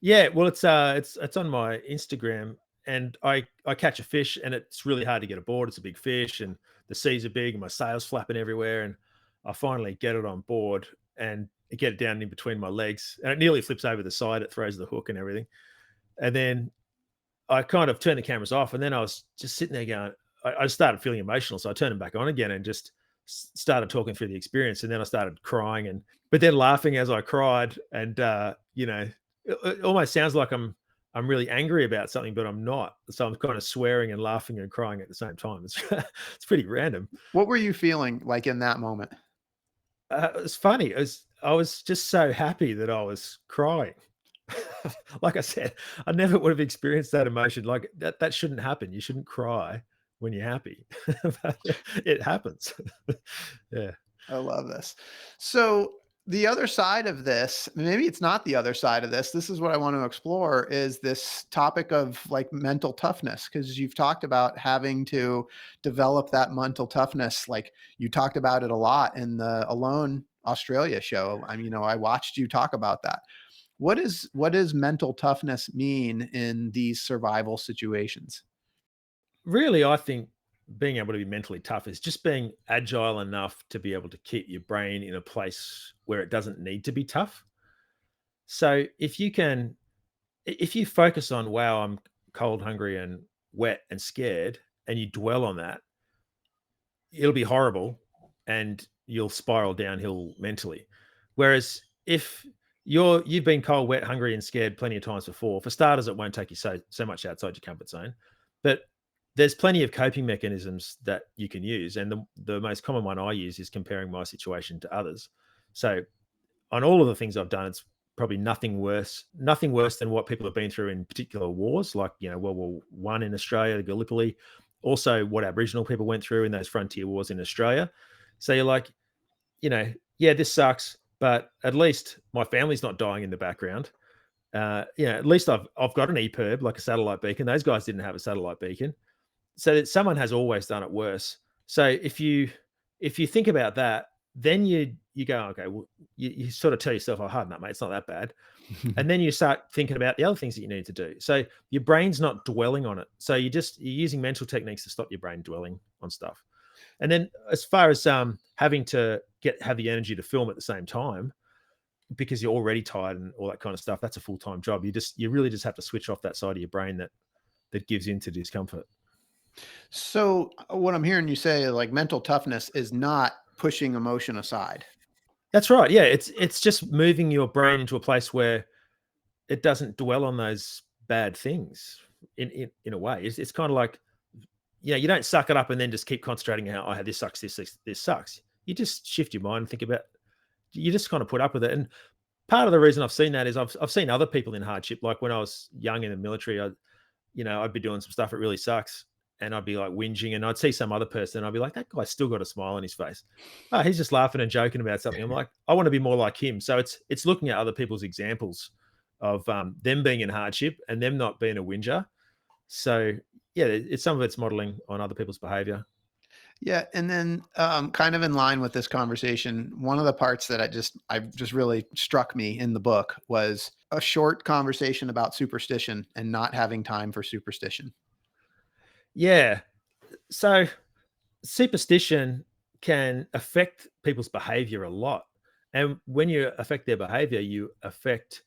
Yeah, well, it's on my Instagram, and I catch a fish, and it's really hard to get aboard. It's a big fish, and the seas are big, and my sail's flapping everywhere, and I finally get it on board and get it down in between my legs, and it nearly flips over the side. It throws the hook and everything, and then I kind of turned the cameras off, and then I was just sitting there going, I started feeling emotional, so I turned them back on again and just started talking through the experience, and then I started crying, but then laughing as I cried, and it almost sounds like I'm really angry about something, but I'm not. So I'm kind of swearing and laughing and crying at the same time. It's it's pretty random. What were you feeling like in that moment? It's funny. I was just so happy that I was crying. Like I said, I never would have experienced that emotion. Like that shouldn't happen. You shouldn't cry when you're happy. But it happens. Yeah. I love this. So the other side of this, maybe it's not the other side of this. This is what I want to explore, is this topic of like mental toughness, because you've talked about having to develop that mental toughness. Like you talked about it a lot in the Alone Australia show. I mean, I watched you talk about that. What does mental toughness mean in these survival situations? Really, I think being able to be mentally tough is just being agile enough to be able to keep your brain in a place where it doesn't need to be tough. So if you focus on, wow, I'm cold, hungry, and wet and scared, and you dwell on that, it'll be horrible and you'll spiral downhill mentally. Whereas if you've been cold, wet, hungry, and scared plenty of times before, for starters, it won't take you so much outside your comfort zone. But there's plenty of coping mechanisms that you can use. And the most common one I use is comparing my situation to others. So on all of the things I've done, it's probably nothing worse than what people have been through in particular wars, like World War One in Australia, the Gallipoli, also what Aboriginal people went through in those frontier wars in Australia. So you're like, yeah, this sucks, but at least my family's not dying in the background. At least I've got an EPIRB, like a satellite beacon. Those guys didn't have a satellite beacon, so that someone has always done it worse. So if you think about that, then you go, okay, well, you sort of tell yourself, oh, hard enough, mate, it's not that bad. And then you start thinking about the other things that you need to do. So your brain's not dwelling on it. So you're using mental techniques to stop your brain dwelling on stuff. And then as far as having to have the energy to film at the same time, because you're already tired and all that kind of stuff, that's a full-time job. You really just have to switch off that side of your brain that gives into discomfort. So what I'm hearing you say, like mental toughness is not pushing emotion aside. That's right. Yeah, it's just moving your brain into a place where it doesn't dwell on those bad things in a way. It's kind of like, you don't suck it up and then just keep concentrating how, oh, this sucks, this sucks. You just shift your mind and think about, you just kind of put up with it. And part of the reason I've seen that is I've seen other people in hardship. Like when I was young in the military, I'd be doing some stuff that really sucks. and I'd be like whinging, and I'd see some other person, and I'd be like, that guy's still got a smile on his face. Oh, he's just laughing and joking about something. I'm like, I want to be more like him. So it's looking at other people's examples of them being in hardship and them not being a whinger. So yeah, it's some of it's modeling on other people's behavior. Yeah, and then kind of in line with this conversation, one of the parts that I just really struck me in the book was a short conversation about superstition and not having time for superstition. Yeah. So superstition can affect people's behavior a lot. And when you affect their behavior, you affect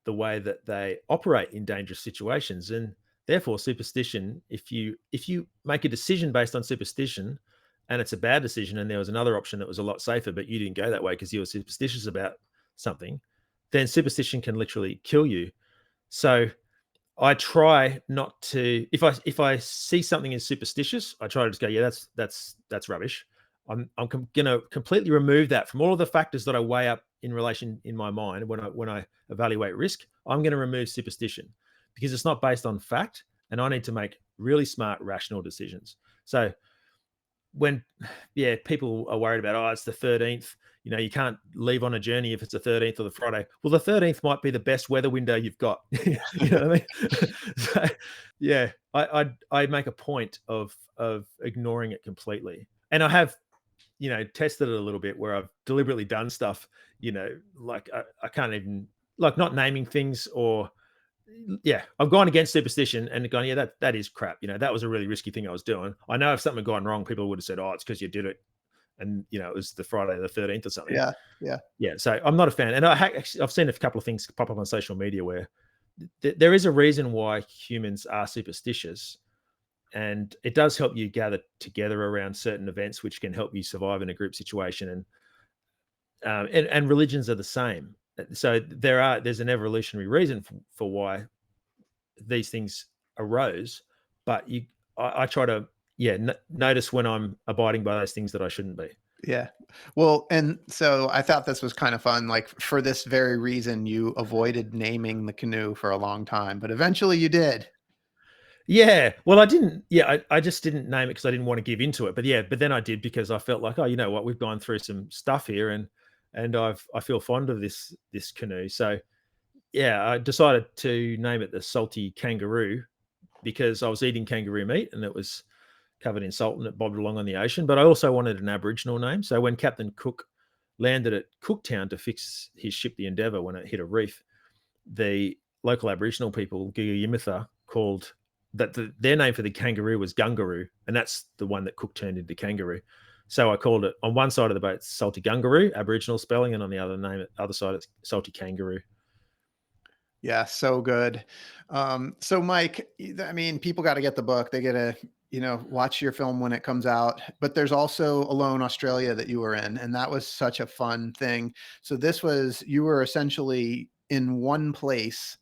the way that they operate in dangerous situations. And therefore, superstition, if you make a decision based on superstition and it's a bad decision, and there was another option that was a lot safer, but you didn't go that way because you were superstitious about something, then superstition can literally kill you. So I try not to, if I see something as superstitious, I try to just go, yeah, that's rubbish. I'm gonna completely remove that from all of the factors that I weigh up in relation in my mind when I evaluate risk. I'm going to remove superstition because it's not based on fact, and I need to make really smart, rational decisions. So when people are worried about, oh, it's the 13th, you can't leave on a journey if it's the 13th or the Friday. Well, the 13th might be the best weather window you've got. You know what I mean? So yeah, I make a point of ignoring it completely. And I have, tested it a little bit where I've deliberately done stuff, like I can't even, like, not naming things, or I've gone against superstition and gone, yeah, that is crap. That was a really risky thing I was doing. I know if something had gone wrong, people would have said, oh, it's because you did it. And, it was the Friday the 13th or something. Yeah. Yeah. Yeah. So I'm not a fan. And I've seen a couple of things pop up on social media where there is a reason why humans are superstitious. And it does help you gather together around certain events, which can help you survive in a group situation. And religions are the same. So there's an evolutionary reason for why these things arose, but I try to notice when I'm abiding by those things that I shouldn't be. Yeah. Well, and so I thought this was kind of fun. Like, for this very reason, you avoided naming the canoe for a long time, but eventually you did. Yeah. Well, I didn't. Yeah, I just didn't name it because I didn't want to give into it. But then I did because I felt like, oh, you know what, we've gone through some stuff here, and I feel fond of this canoe. So yeah, I decided to name it the Salty Kangaroo because I was eating kangaroo meat and it was covered in salt and it bobbed along on the ocean. But I also wanted an Aboriginal name. So when Captain Cook landed at Cooktown to fix his ship, the Endeavour, when it hit a reef, the local Aboriginal people, Giga called their name for the kangaroo was Gungaroo, and that's the one that Cook turned into kangaroo. So I called it, on one side of the boat, Salty Gungaroo, Aboriginal spelling, and on the other side, it's Salty Kangaroo. Yeah, so good. So Mike, I mean, people got to get the book. They get to, watch your film when it comes out. But there's also Alone Australia that you were in, and that was such a fun thing. So you were essentially in one place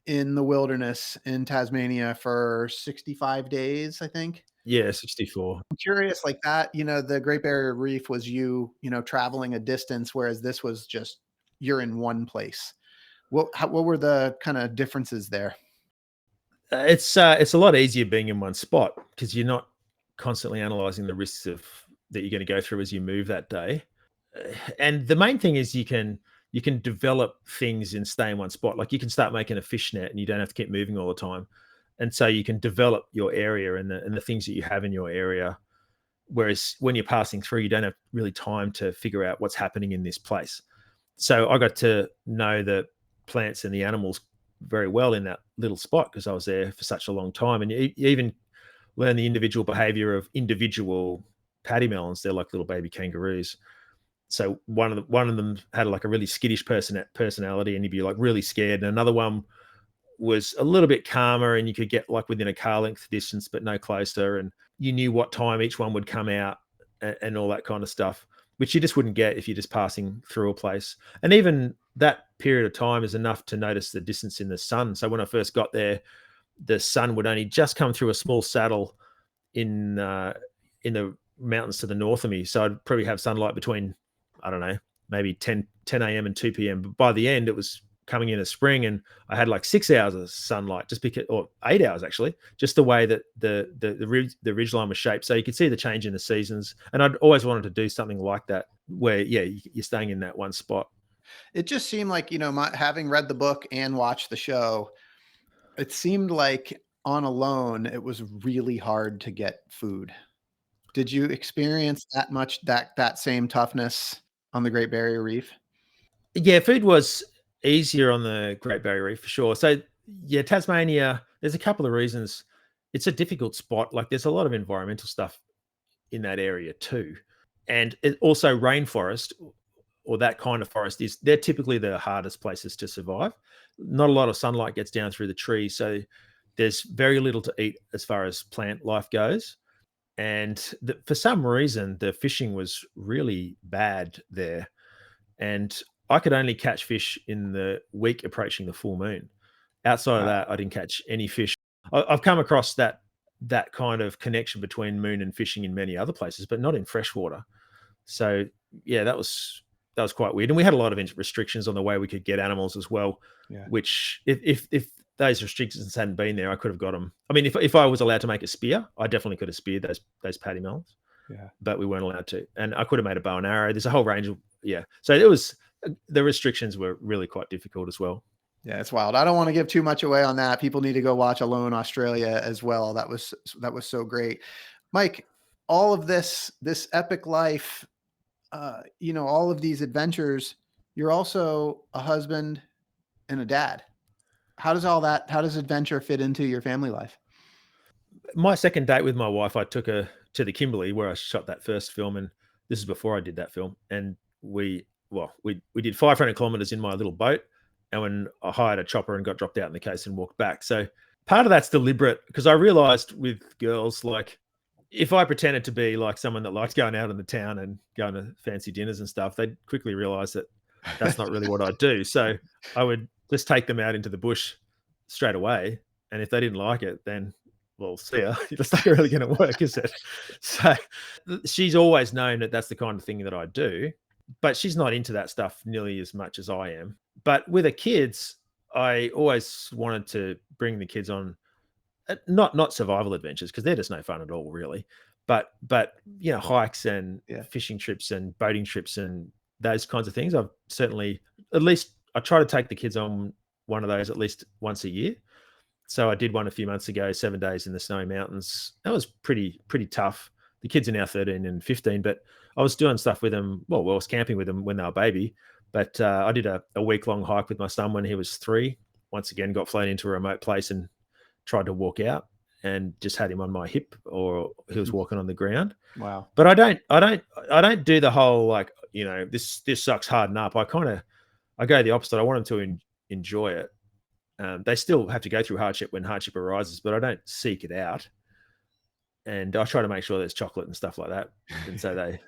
in the wilderness in Tasmania for 65 days, I think. Yeah, 64. I'm curious, like that, the Great Barrier Reef was traveling a distance, whereas this was just you're in one place. What were the kind of differences there? It's a lot easier being in one spot because you're not constantly analyzing the risks that you're going to go through as you move that day. And the main thing is you can develop things and stay in one spot. Like, you can start making a fish net and you don't have to keep moving all the time. And so you can develop your area and the things that you have in your area. Whereas when you're passing through, you don't have really time to figure out what's happening in this place. So I got to know the plants and the animals very well in that little spot because I was there for such a long time. And you even learn the individual behavior of individual paddy melons. They're like little baby kangaroos. So one of them had like a really skittish personality, and you'd be like really scared. And another one was a little bit calmer, and you could get like within a car length distance, but no closer. And you knew what time each one would come out and all that kind of stuff, which you just wouldn't get if you're just passing through a place. And even that period of time is enough to notice the distance in the sun. So when I first got there, the sun would only just come through a small saddle in the mountains to the north of me. So I'd probably have sunlight between, I don't know, maybe 10 a.m. and 2 p.m. But by the end, it was coming in as spring, and I had like 6 hours of sunlight just because, or 8 hours actually, just the way that the ridgeline was shaped. So you could see the change in the seasons. And I'd always wanted to do something like that where, yeah, you're staying in that one spot. It just seemed like, having read the book and watched the show, it seemed like on alone, it was really hard to get food. Did you experience that same toughness on the Great Barrier Reef? Yeah, food was easier on the Great Barrier Reef for sure. So yeah, Tasmania, there's a couple of reasons. It's a difficult spot. Like there's a lot of environmental stuff in that area too. And it also rainforest or that kind of forest they're typically the hardest places to survive. Not a lot of sunlight gets down through the trees. So there's very little to eat as far as plant life goes. And for some reason, the fishing was really bad there. And I could only catch fish in the week approaching the full moon. Outside of that, I didn't catch any fish. I've come across that kind of connection between moon and fishing in many other places, but not in freshwater. So yeah, that was quite weird. And we had a lot of restrictions on the way we could get animals as well. Yeah. Which if those restrictions hadn't been there, I could have got them. I mean, if I was allowed to make a spear, I definitely could have speared those paddy melons. Yeah. But we weren't allowed to. And I could have made a bow and arrow. There's a whole range of, yeah. So it was, the restrictions were really quite difficult as well. Yeah, it's wild. I don't want to give too much away on that. People need to go watch Alone Australia as well. That was so great. Mike, all of this epic life, all of these adventures, you're also a husband and a dad. How does adventure fit into your family life? My second date with my wife, I took her to the Kimberley where I shot that first film. And this is before I did that film. And we did 500 kilometers in my little boat. And when I hired a chopper and got dropped out in the case and walked back. So part of that's deliberate because I realized with girls, like if I pretended to be like someone that likes going out in the town and going to fancy dinners and stuff, they'd quickly realize that that's not really what I do. So I would just take them out into the bush straight away. And if they didn't like it, then, well, see ya. That's not really going to work, is it? So she's always known that that's the kind of thing that I do, but she's not into that stuff nearly as much as I am. But with the kids, I always wanted to bring the kids on not survival adventures because they're just no fun at all, really. But hikes and fishing trips and boating trips and those kinds of things. I've certainly, at least I try to take the kids on one of those at least once a year. So I did one a few months ago, 7 days in the snowy mountains. That was pretty tough. The kids are now 13 and 15, but I was doing stuff with them. Well, I was camping with them when they were baby, but I did a week-long hike with my son when he was 3. Once again, got flown into a remote place and tried to walk out and just had him on my hip or he was walking on the ground. Wow. But I don't do the whole, like, this sucks, harden up. I go the opposite. I want them to enjoy it. They still have to go through hardship when hardship arises, but I don't seek it out. And I try to make sure there's chocolate and stuff like that. And so they,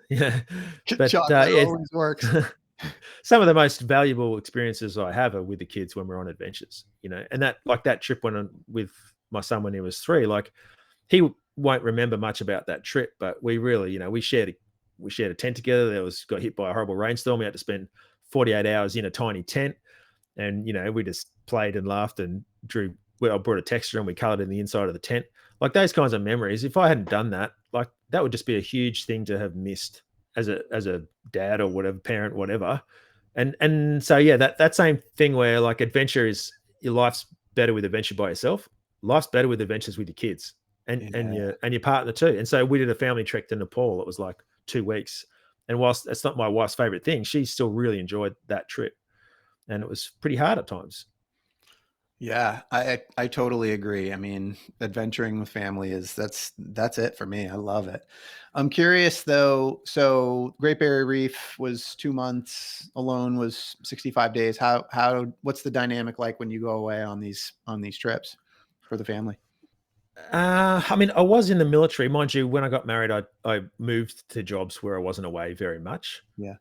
but chocolate always works. Some of the most valuable experiences I have are with the kids when we're on adventures, and that trip with my son when he was 3, like he won't remember much about that trip, but we really, we shared a tent together. Got hit by a horrible rainstorm. We had to spend 48 hours in a tiny tent. And, we just played and laughed and drew. I brought a texture and we colored in the inside of the tent. Like those kinds of memories. If I hadn't done that, like that would just be a huge thing to have missed as a dad or whatever, parent, whatever. And so, yeah, that same thing where like adventure is, your life's better with adventure by yourself. Life's better with adventures with your kids and your partner too. And so we did a family trek to Nepal. It was like 2 weeks. And whilst that's not my wife's favorite thing, she still really enjoyed that trip. And it was pretty hard at times. Yeah, I totally agree. I mean, adventuring with family that's it for me. I love it. I'm curious though. So Great Barrier Reef was 2 months, Alone was 65 days. What's the dynamic like when you go away on these trips for the family? I mean, I was in the military, mind you. When I got married, I moved to jobs where I wasn't away very much. Yeah.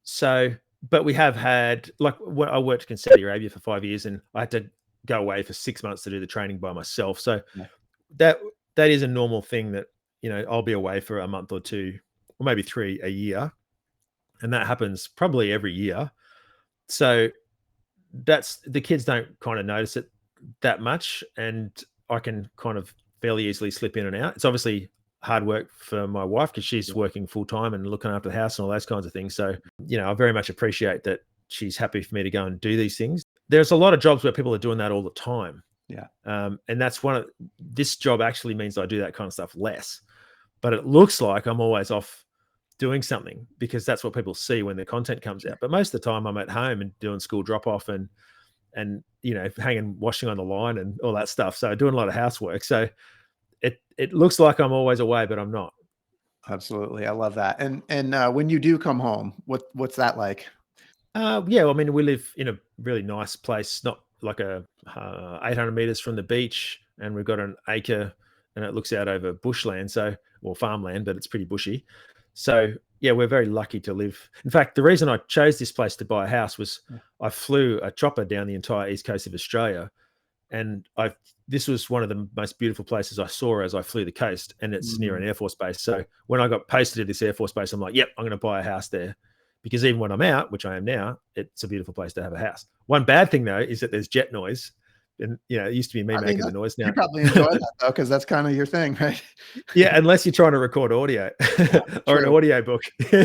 So, but we have had, like, when I worked in Saudi Arabia for 5 years, and I had to go away for 6 months to do the training by myself. So that is a normal thing that, I'll be away for a month or 2 or maybe 3 a year. And that happens probably every year. So that's the kids don't kind of notice it that much, and I can kind of fairly easily slip in and out. It's obviously hard work for my wife because she's working full time and looking after the house and all those kinds of things. So, I very much appreciate that she's happy for me to go and do these things. There's a lot of jobs where people are doing that all the time. Yeah. And that's this job actually means I do that kind of stuff less, but it looks like I'm always off doing something because that's what people see when the content comes out. But most of the time I'm at home and doing school drop off and hanging washing on the line and all that stuff. So doing a lot of housework. So it looks like I'm always away, but I'm not. Absolutely. I love that. And when you do come home, what's that like? Yeah, I mean, we live in a really nice place, not like 800 meters from the beach, and we've got an acre and it looks out over bushland, or farmland, but it's pretty bushy. So yeah, we're very lucky to live. In fact, the reason I chose this place to buy a house was I flew a chopper down the entire east coast of Australia, and this was one of the most beautiful places I saw as I flew the coast, and it's near an Air Force base. So when I got posted to this Air Force base, I'm like, yep, I'm going to buy a house there. Because even when I'm out, which I am now, it's a beautiful place to have a house. One bad thing though is that there's jet noise, and it used to be me making the noise. Now you probably enjoy that though, because that's kind of your thing, right? Yeah, unless you're trying to record audio or an audio book. So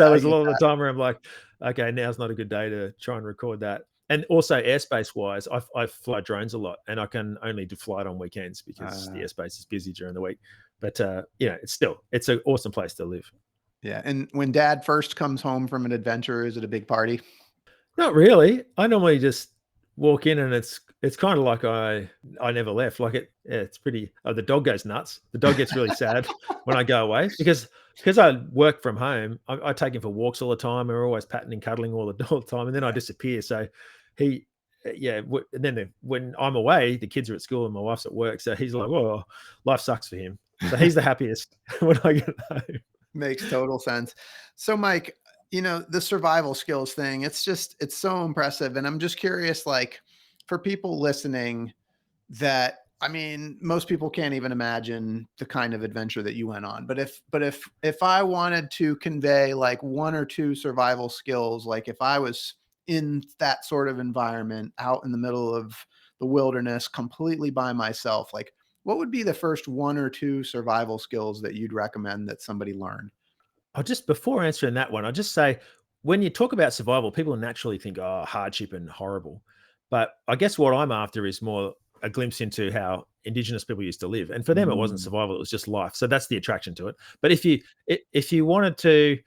there's a lot of the time where I'm like, okay, now's not a good day to try and record that. And also airspace wise, I fly drones a lot, and I can only fly it on weekends because the airspace is busy during the week. But it's an awesome place to live. Yeah. And when Dad first comes home from an adventure, is it a big party? Not really. I normally just walk in and it's kind of like I never left. Like it's pretty. The dog goes nuts. The dog gets really sad when I go away because I work from home. I take him for walks all the time. We're always patting and cuddling all the time, and then I disappear. So and then when I'm away, the kids are at school and my wife's at work. So he's like, "Whoa, life sucks for him." So he's the happiest when I get home. Makes total sense. So Mike, the survival skills thing, it's so impressive. And I'm just curious, like for people listening most people can't even imagine the kind of adventure that you went on. But if I wanted to convey like one or two survival skills, like if I was in that sort of environment out in the middle of the wilderness, completely by myself, like what would be the first one or two survival skills that you'd recommend that somebody learn? Before answering that one, I'll just say, when you talk about survival, people naturally think, oh, hardship and horrible. But I guess what I'm after is more a glimpse into how Indigenous people used to live. And for them, it wasn't survival, it was just life. So that's the attraction to it. But if you wanted to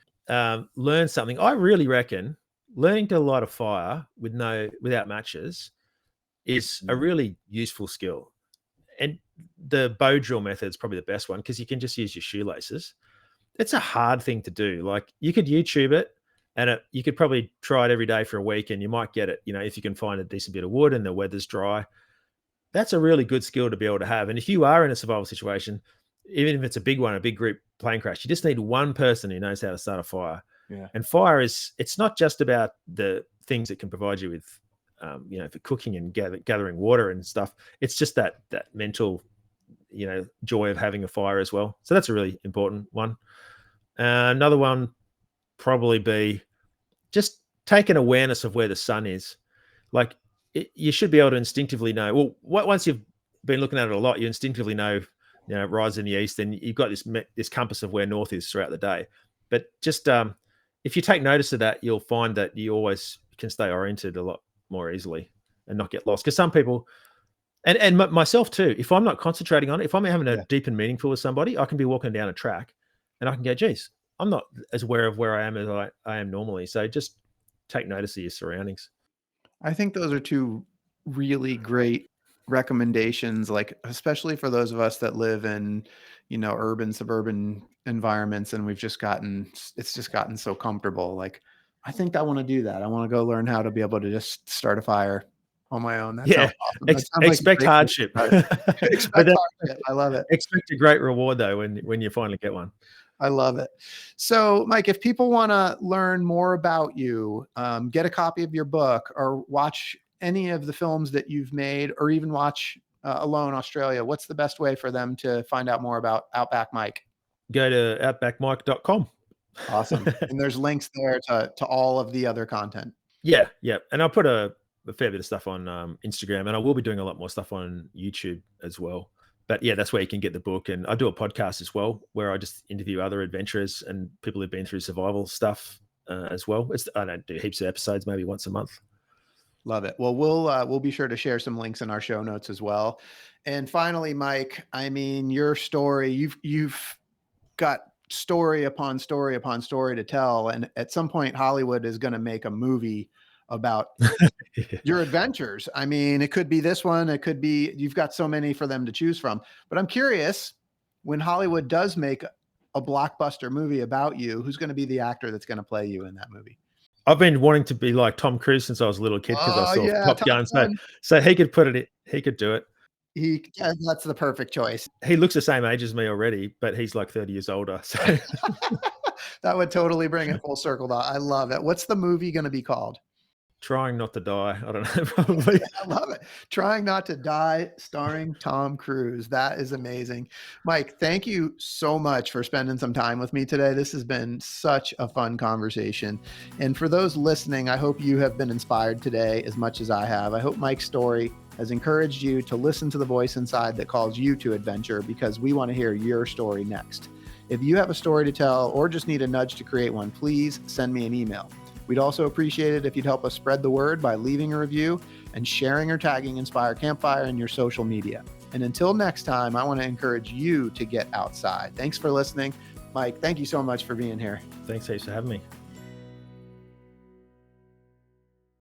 learn something, I really reckon learning to light a fire without matches is a really useful skill. And the bow drill method is probably the best one because you can just use your shoelaces. It's a hard thing to do. Like you could YouTube it and you could probably try it every day for a week and you might get it, if you can find a decent bit of wood and the weather's dry. That's a really good skill to be able to have. And if you are in a survival situation, even if it's a big one, a big group plane crash, you just need one person who knows how to start a fire. Yeah. And fire it's not just about the things it can provide you with, for cooking and gathering water and stuff. It's just that mental, joy of having a fire as well. So that's a really important one. Another one probably be just take an awareness of where the sun is. Like you should be able to instinctively know. Well, once you've been looking at it a lot, you instinctively know, it rises in the east, and you've got this compass of where north is throughout the day. But just if you take notice of that, you'll find that you always can stay oriented a lot more easily and not get lost. Because some people, and myself too, if I'm not concentrating on it, if I'm having a deep and meaningful with somebody, I can be walking down a track and I can go, geez, I'm not as aware of where I am as I am normally. So just take notice of your surroundings. I think those are two really great recommendations, like especially for those of us that live in, urban, suburban environments, and it's just gotten so comfortable. Like, I think I want to do that. I want to go learn how to be able to just start a fire on my own. That sounds awesome. Expect hardship. Expect hardship. I love it. Expect a great reward though when you finally get one. I love it. So, Mike, if people want to learn more about you, get a copy of your book or watch any of the films that you've made, or even watch Alone Australia, what's the best way for them to find out more about Outback Mike? Go to outbackmike.com. Awesome. And there's links there to all of the other content. Yeah. And I'll put a a fair bit of stuff on Instagram, and I will be doing a lot more stuff on YouTube as well. But yeah, that's where you can get the book. And I do a podcast as well, where I just interview other adventurers and people who've been through survival stuff as well. I don't do heaps of episodes, maybe once a month. Love it. Well, we'll be sure to share some links in our show notes as well. And finally, Mike, I mean, your story, you've got story upon story upon story to tell. And at some point, Hollywood is going to make a movie about your adventures. I mean, it could be this one, it could be, you've got so many for them to choose from. But I'm curious, when Hollywood does make a blockbuster movie about you, who's going to be the actor that's going to play you in that movie? I've been wanting to be like Tom Cruise since I was a little kid, because I saw Top Gun. So he could put it in, he could do it. That's the perfect choice. He looks the same age as me already, but he's like 30 years older. So that would totally bring it full circle. I love it. What's the movie going to be called? Trying Not to Die. I don't know, probably. I love it. Trying Not to Die, starring Tom Cruise. That is amazing. Mike, thank you so much for spending some time with me today. This has been such a fun conversation. And for those listening, I hope you have been inspired today as much as I have. I hope Mike's story has encouraged you to listen to the voice inside that calls you to adventure, because we want to hear your story next. If you have a story to tell or just need a nudge to create one, please send me an email. We'd also appreciate it if you'd help us spread the word by leaving a review and sharing or tagging Inspire Campfire in your social media. And until next time, I want to encourage you to get outside. Thanks for listening. Mike, thank you so much for being here. Thanks heaps for having me.